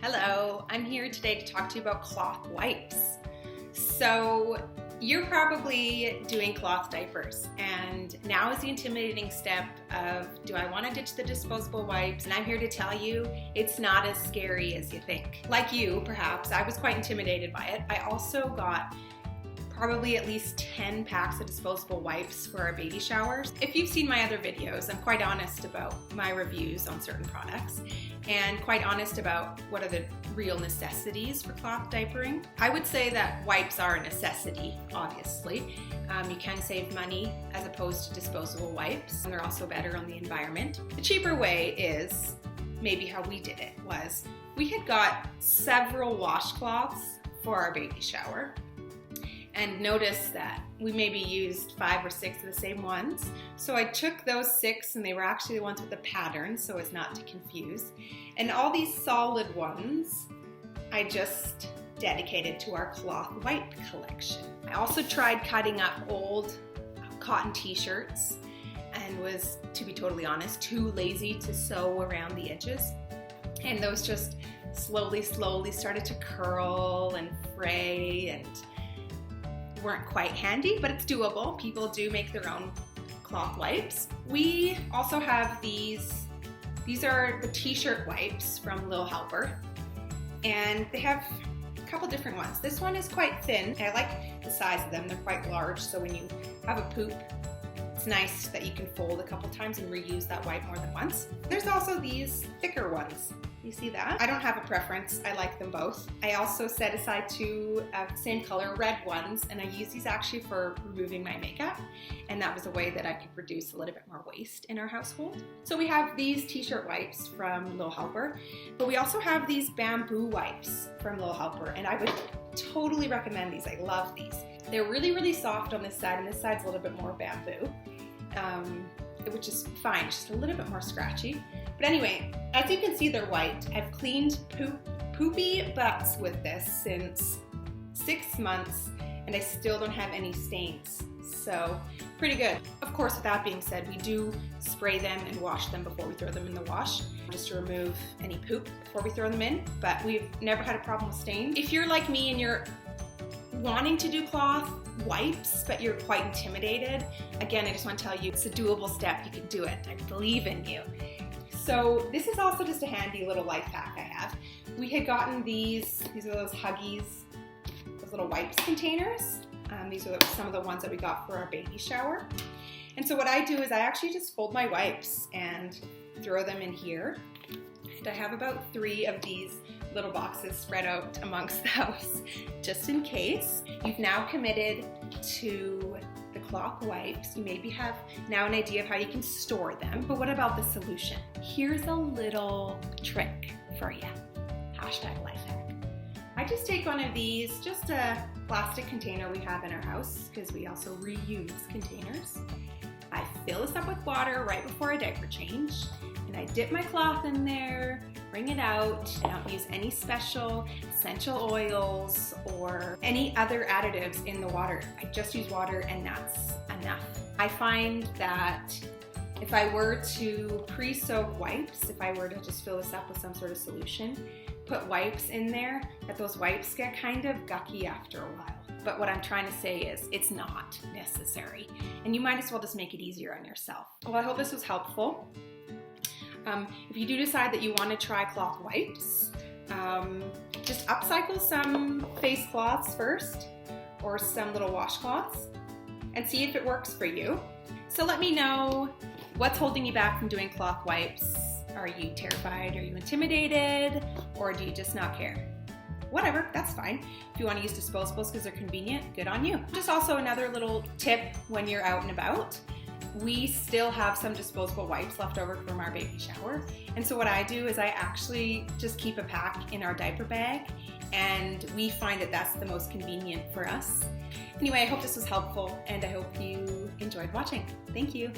Hello, I'm here today to talk to you about cloth wipes. So you're probably doing cloth diapers, and now is the intimidating step of, do I want to ditch the disposable wipes? And I'm here to tell you it's not as scary as you think. Like you, perhaps, I was quite intimidated by it. I also got probably at least 10 packs of disposable wipes for our baby showers. If you've seen my other videos, I'm quite honest about my reviews on certain products and quite honest about what are the real necessities for cloth diapering. I would say that wipes are a necessity, obviously. You can save money as opposed to disposable wipes, and they're also better on the environment. The cheaper way is, maybe how we did it, was we had got several washcloths for our baby shower, and noticed that we maybe used 5 or 6 of the same ones. So I took those 6, and they were actually the ones with the pattern, so as not to confuse. And all these solid ones, I just dedicated to our cloth wipe collection. I also tried cutting up old cotton t-shirts and was, to be totally honest, too lazy to sew around the edges. And those just slowly started to curl and fray and weren't quite handy, but it's doable. People do make their own cloth wipes. We also have these are the t-shirt wipes from Lil Helper, and they have a couple different ones. This one is quite thin, and I like the size of them. They're quite large, so when you have a poop, it's nice that you can fold a couple times and reuse that wipe more than once. There's also these thicker ones. You see that? I don't have a preference. I like them both. I also set aside 2 same color red ones, and I use these actually for removing my makeup, and that was a way that I could reduce a little bit more waste in our household. So we have these t-shirt wipes from Lil Helper, but we also have these bamboo wipes from Lil Helper, and I would totally recommend these. I love these. They're really soft on this side, and this side's a little bit more bamboo, which is fine, just a little bit more scratchy. But anyway, as you can see, they're white. I've cleaned poopy butts with this since 6 months, and I still don't have any stains. So pretty good. Of course, with that being said, we do spray them and wash them before we throw them in the wash, just to remove any poop before we throw them in, but we've never had a problem with stains. If you're like me and you're wanting to do cloth wipes, but you're quite intimidated, again, I just want to tell you it's a doable step. You can do it. I believe in you. So this is also just a handy little life hack I have. We had gotten these are those Huggies, those little wipes containers. These are some of the ones that we got for our baby shower. And so what I do is I actually just fold my wipes and throw them in here. And I have about 3 of these little boxes spread out amongst the house, just in case. You've now committed to the cloth wipes. You maybe have now an idea of how you can store them, but what about the solution? Here's a little trick for you. Hashtag life hack. I just take one of these, just a plastic container we have in our house, because we also reuse containers. I fill this up with water right before a diaper change, and I dip my cloth in there, bring it out. I don't use any special essential oils or any other additives in the water. I just use water, and that's enough. I find that if I were to pre-soak wipes, if I were to just fill this up with some sort of solution, put wipes in there, that those wipes get kind of gucky after a while. But what I'm trying to say is it's not necessary, and you might as well just make it easier on yourself. Well, I hope this was helpful. If you do decide that you want to try cloth wipes, just upcycle some face cloths first, or some little washcloths, and see if it works for you. So let me know what's holding you back from doing cloth wipes. Are you terrified? Are you intimidated? Or do you just not care? Whatever, that's fine. If you want to use disposables because they're convenient, good on you. Just also another little tip when you're out and about. We still have some disposable wipes left over from our baby shower. And so what I do is I actually just keep a pack in our diaper bag, and we find that that's the most convenient for us. Anyway, I hope this was helpful, and I hope you enjoyed watching. Thank you.